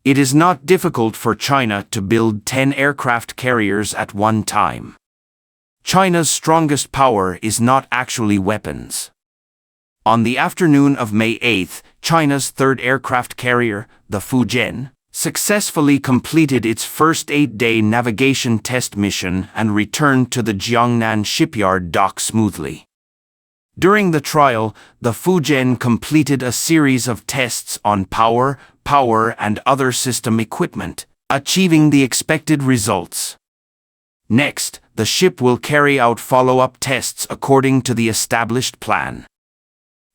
It is not difficult for China to build 10 aircraft carriers at one time. China's strongest power is not actually weapons. On the afternoon of May 8, China's third aircraft carrier, the Fujian, successfully completed its first 8-day navigation test mission and returned to the Jiangnan shipyard dock smoothly. During the trial, the Fujian completed a series of tests on power, and other system equipment, achieving the expected results. Next, the ship will carry out follow-up tests according to the established plan.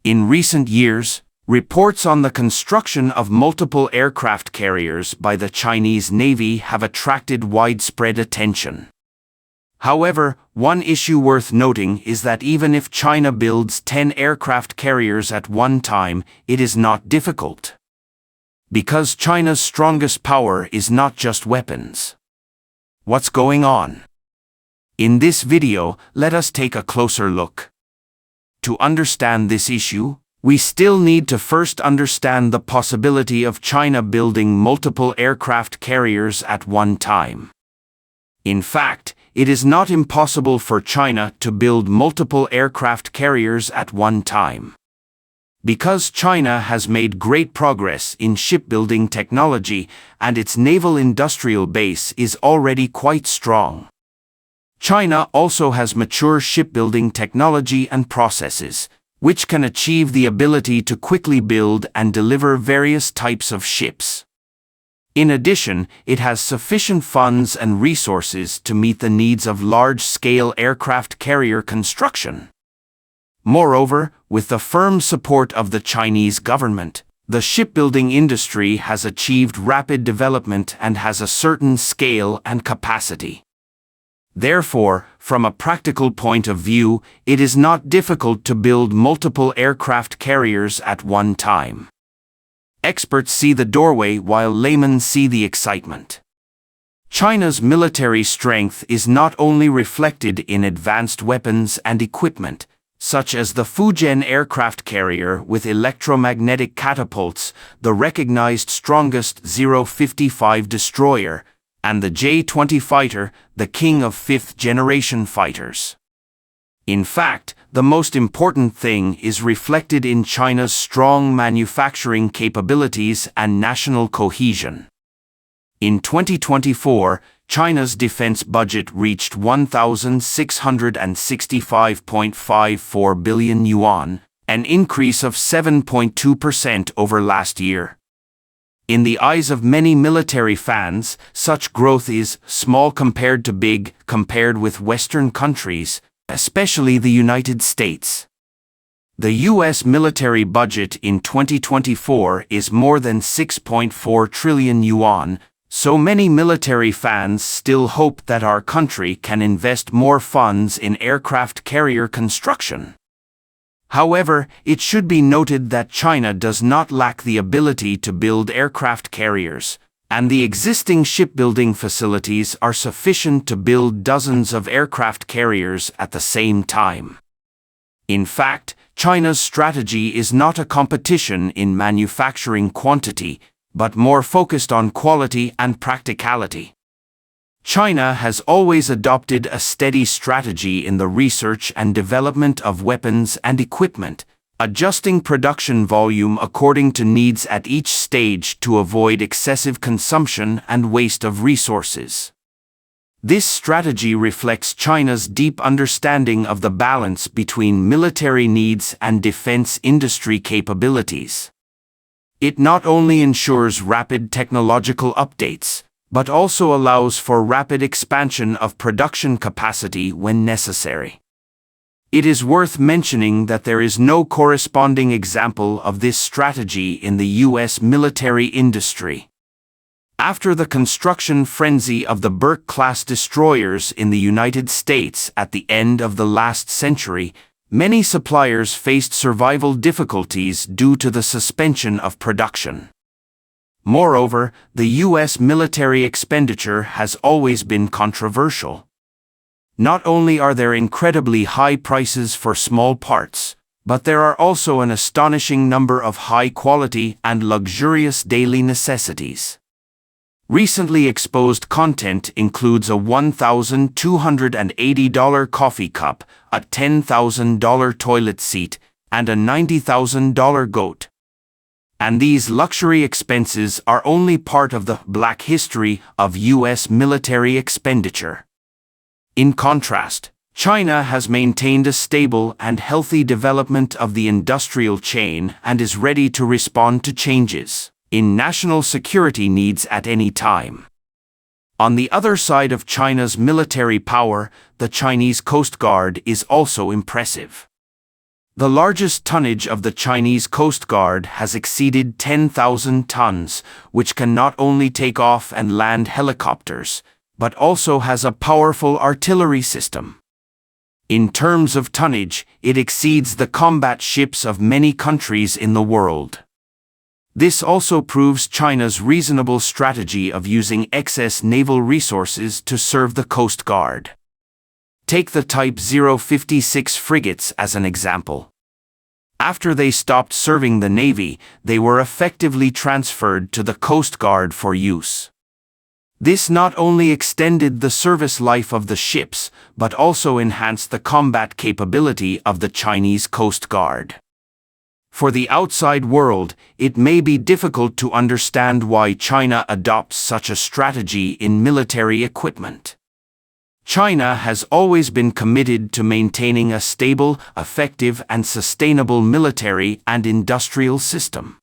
In recent years, reports on the construction of multiple aircraft carriers by the Chinese Navy have attracted widespread attention. However, one issue worth noting is that even if China builds 10 aircraft carriers at one time, it is not difficult. Because China's strongest power is not just weapons. What's going on? In this video, let us take a closer look. To understand this issue, we still need to first understand the possibility of China building multiple aircraft carriers at one time. In fact, it is not impossible for China to build multiple aircraft carriers at one time. Because China has made great progress in shipbuilding technology and its naval industrial base is already quite strong. China also has mature shipbuilding technology and processes, which can achieve the ability to quickly build and deliver various types of ships. In addition, it has sufficient funds and resources to meet the needs of large-scale aircraft carrier construction. Moreover, with the firm support of the Chinese government, the shipbuilding industry has achieved rapid development and has a certain scale and capacity. Therefore, from a practical point of view, it is not difficult to build multiple aircraft carriers at one time. Experts see the doorway while laymen see the excitement. China's military strength is not only reflected in advanced weapons and equipment, such as the Fujian aircraft carrier with electromagnetic catapults, the recognized strongest 055 destroyer, and the J-20 fighter, the king of fifth-generation fighters. In fact, the most important thing is reflected in China's strong manufacturing capabilities and national cohesion. In 2024, China's defense budget reached 1,665.54 billion yuan, an increase of 7.2% over last year. In the eyes of many military fans, such growth is small compared to big compared with Western countries, especially the United States. The U.S. military budget in 2024 is more than 6.4 trillion yuan, so many military fans still hope that our country can invest more funds in aircraft carrier construction. However, it should be noted that China does not lack the ability to build aircraft carriers, and the existing shipbuilding facilities are sufficient to build dozens of aircraft carriers at the same time. In fact, China's strategy is not a competition in manufacturing quantity, but more focused on quality and practicality. China has always adopted a steady strategy in the research and development of weapons and equipment, adjusting production volume according to needs at each stage to avoid excessive consumption and waste of resources. This strategy reflects China's deep understanding of the balance between military needs and defense industry capabilities. It not only ensures rapid technological updates, but also allows for rapid expansion of production capacity when necessary. It is worth mentioning that there is no corresponding example of this strategy in the U.S. military industry. After the construction frenzy of the Burke-class destroyers in the United States at the end of the last century, many suppliers faced survival difficulties due to the suspension of production. Moreover, the U.S. military expenditure has always been controversial. Not only are there incredibly high prices for small parts, but there are also an astonishing number of high-quality and luxurious daily necessities. Recently exposed content includes a $1,280 coffee cup, a $10,000 toilet seat, and a $90,000 goat. And these luxury expenses are only part of the black history of U.S. military expenditure. In contrast, China has maintained a stable and healthy development of the industrial chain and is ready to respond to changes in national security needs at any time. On the other side of China's military power, the Chinese Coast Guard is also impressive. The largest tonnage of the Chinese Coast Guard has exceeded 10,000 tons, which can not only take off and land helicopters, but also has a powerful artillery system. In terms of tonnage, it exceeds the combat ships of many countries in the world. This also proves China's reasonable strategy of using excess naval resources to serve the Coast Guard. Take the Type 056 frigates as an example. After they stopped serving the Navy, they were effectively transferred to the Coast Guard for use. This not only extended the service life of the ships, but also enhanced the combat capability of the Chinese Coast Guard. For the outside world, it may be difficult to understand why China adopts such a strategy in military equipment. China has always been committed to maintaining a stable, effective, and sustainable military and industrial system.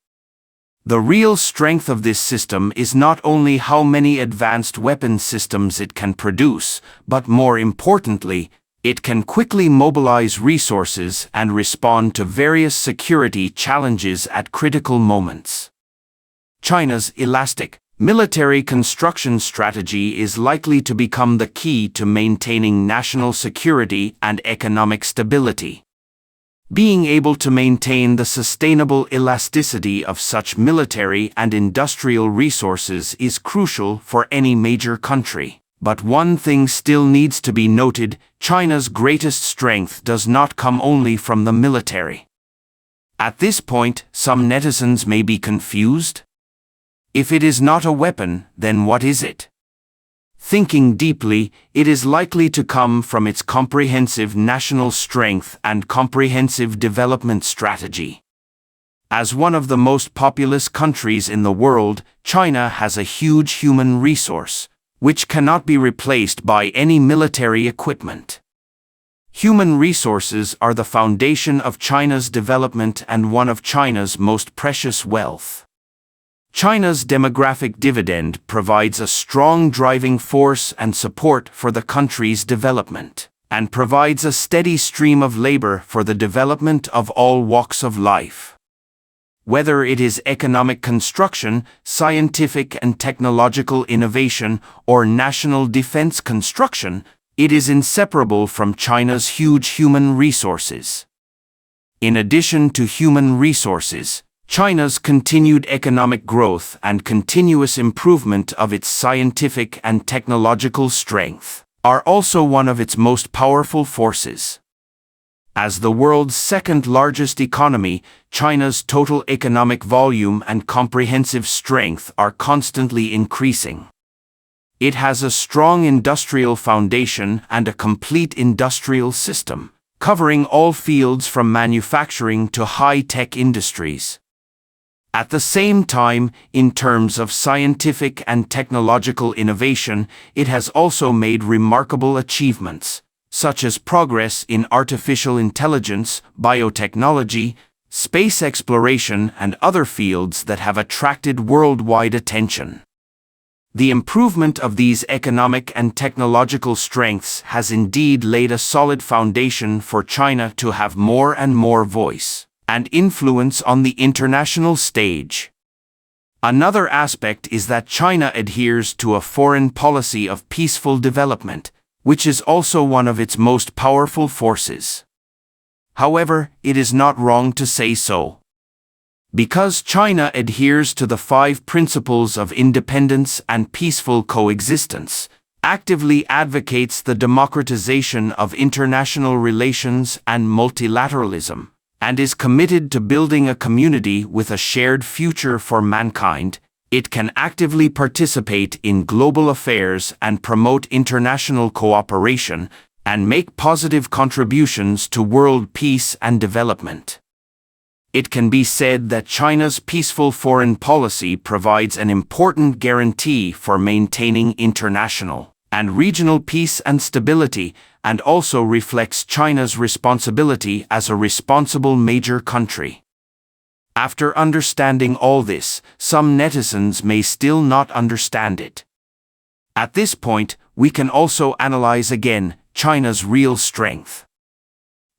The real strength of this system is not only how many advanced weapon systems it can produce, but more importantly, it can quickly mobilize resources and respond to various security challenges at critical moments. China's elastic military construction strategy is likely to become the key to maintaining national security and economic stability. Being able to maintain the sustainable elasticity of such military and industrial resources is crucial for any major country. But one thing still needs to be noted: China's greatest strength does not come only from the military. At this point, some netizens may be confused. If it is not a weapon, then what is it? Thinking deeply, it is likely to come from its comprehensive national strength and comprehensive development strategy. As one of the most populous countries in the world, China has a huge human resource, which cannot be replaced by any military equipment. Human resources are the foundation of China's development and one of China's most precious wealth. China's demographic dividend provides a strong driving force and support for the country's development, and provides a steady stream of labor for the development of all walks of life. Whether it is economic construction, scientific and technological innovation, or national defense construction, it is inseparable from China's huge human resources. In addition to human resources, China's continued economic growth and continuous improvement of its scientific and technological strength are also one of its most powerful forces. As the world's second-largest economy, China's total economic volume and comprehensive strength are constantly increasing. It has a strong industrial foundation and a complete industrial system, covering all fields from manufacturing to high-tech industries. At the same time, in terms of scientific and technological innovation, it has also made remarkable achievements, such as progress in artificial intelligence, biotechnology, space exploration, and other fields that have attracted worldwide attention. The improvement of these economic and technological strengths has indeed laid a solid foundation for China to have more and more voice and influence on the international stage. Another aspect is that China adheres to a foreign policy of peaceful development, which is also one of its most powerful forces. However, it is not wrong to say so. Because China adheres to the 5 principles of independence and peaceful coexistence, actively advocates the democratization of international relations and multilateralism, and is committed to building a community with a shared future for mankind, It can actively participate in global affairs and promote international cooperation and make positive contributions to world peace and development. It can be said that China's peaceful foreign policy provides an important guarantee for maintaining international and regional peace and stability, and also reflects China's responsibility as a responsible major country. After understanding all this, some netizens may still not understand it. At this point, we can also analyze again China's real strength.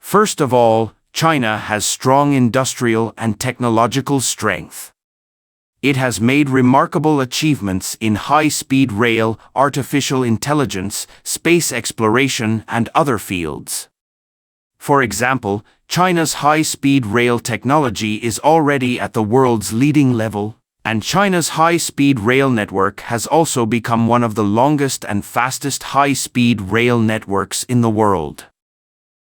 First of all, China has strong industrial and technological strength. It has made remarkable achievements in high-speed rail, artificial intelligence, space exploration, and other fields. For example, China's high-speed rail technology is already at the world's leading level, and China's high-speed rail network has also become one of the longest and fastest high-speed rail networks in the world.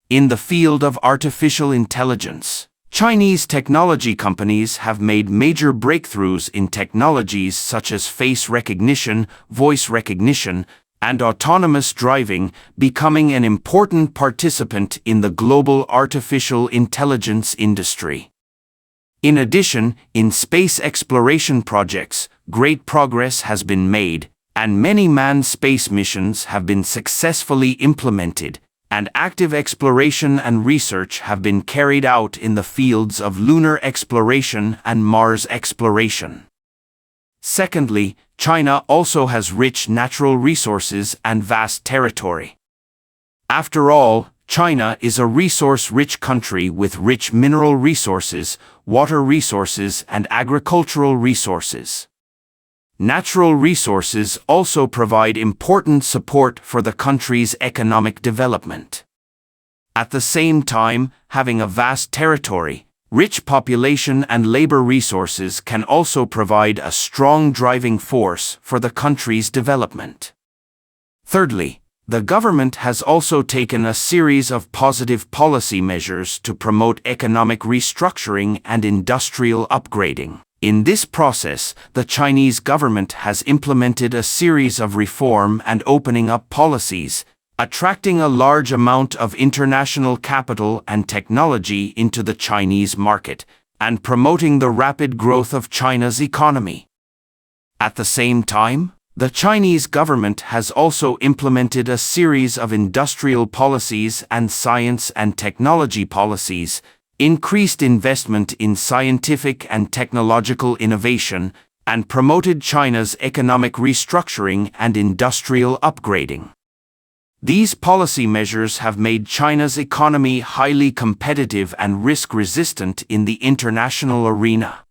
In the field of artificial intelligence, Chinese technology companies have made major breakthroughs in technologies such as face recognition, voice recognition, and autonomous driving, becoming an important participant in the global artificial intelligence industry. In addition, in space exploration projects, great progress has been made, and many manned space missions have been successfully implemented, and active exploration and research have been carried out in the fields of lunar exploration and Mars exploration. Secondly, China also has rich natural resources and vast territory. After all, China is a resource-rich country with rich mineral resources, water resources, and agricultural resources. Natural resources also provide important support for the country's economic development. At the same time, having a vast territory, rich population and labor resources can also provide a strong driving force for the country's development. Thirdly, the government has also taken a series of positive policy measures to promote economic restructuring and industrial upgrading. In this process, the Chinese government has implemented a series of reform and opening up policies, attracting a large amount of international capital and technology into the Chinese market, and promoting the rapid growth of China's economy. At the same time, the Chinese government has also implemented a series of industrial policies and science and technology policies, increased investment in scientific and technological innovation, and promoted China's economic restructuring and industrial upgrading. These policy measures have made China's economy highly competitive and risk-resistant in the international arena.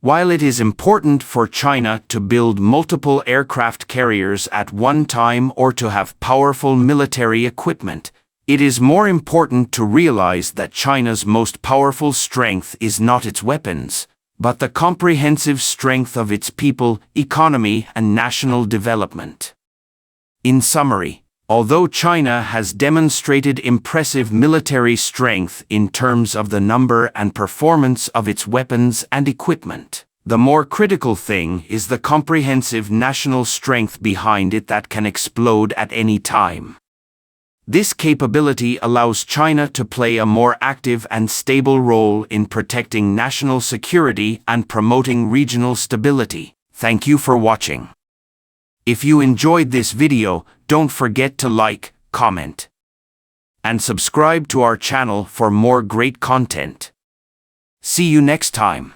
While it is important for China to build multiple aircraft carriers at one time or to have powerful military equipment, it is more important to realize that China's most powerful strength is not its weapons, but the comprehensive strength of its people, economy, and national development. In summary, although China has demonstrated impressive military strength in terms of the number and performance of its weapons and equipment, the more critical thing is the comprehensive national strength behind it that can explode at any time. This capability allows China to play a more active and stable role in protecting national security and promoting regional stability. Thank you for watching. If you enjoyed this video, don't forget to like, comment, and subscribe to our channel for more great content. See you next time.